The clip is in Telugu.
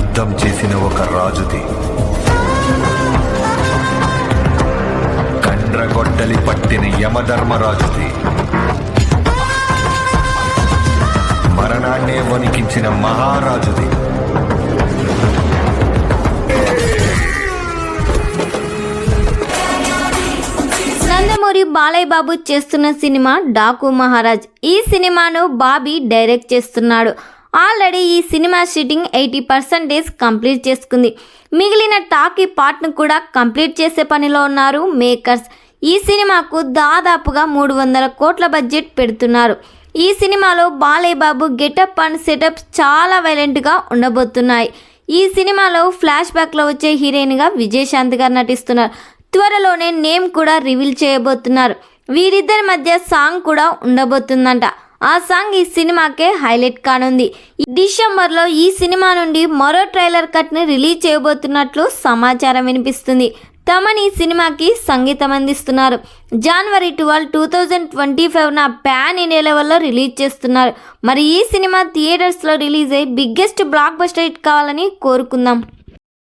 యుద్ధం చేసిన ఒక రాజుది, కండ్రగొడ్డలి పట్టిన యమధర్మరాజుది, మరణాన్నే వణికించిన మహారాజుది. నందమూరి బాలయ్య బాబు చేస్తున్న సినిమా డాకు మహారాజ్. ఈ సినిమాను బాబీ డైరెక్ట్ చేస్తున్నాడు. ఆల్రెడీ ఈ సినిమా షూటింగ్ 80% కంప్లీట్ చేసుకుంది. మిగిలిన టాకీ పార్ట్ను కూడా కంప్లీట్ చేసే పనిలో ఉన్నారు మేకర్స్. ఈ సినిమాకు దాదాపుగా 300 కోట్ల బడ్జెట్ పెడుతున్నారు. ఈ సినిమాలో Balayya Babu getup and setups చాలా వైలెంట్గా ఉండబోతున్నాయి. ఈ సినిమాలో ఫ్లాష్ బ్యాక్లో వచ్చే హీరోయిన్గా విజయశాంతి గారు నటిస్తున్నారు. త్వరలోనే నేమ్ కూడా రివీల్ చేయబోతున్నారు. వీరిద్దరి మధ్య సాంగ్ కూడా ఉండబోతుందంట. ఆ సాంగ్ ఈ సినిమాకే హైలైట్ కానుంది. డిసెంబర్లో ఈ సినిమా నుండి మరో ట్రైలర్ కట్ని రిలీజ్ చేయబోతున్నట్లు సమాచారం వినిపిస్తుంది. తమన్ ఈ సినిమాకి సంగీతం అందిస్తున్నారు. జనవరి 12, 2025 పాన్ ఇండియా లెవెల్లో రిలీజ్ చేస్తున్నారు. మరి ఈ సినిమా థియేటర్స్లో రిలీజ్ అయ్యి బిగ్గెస్ట్ బ్లాక్ బస్టర్ హిట్ కావాలని కోరుకుందాం.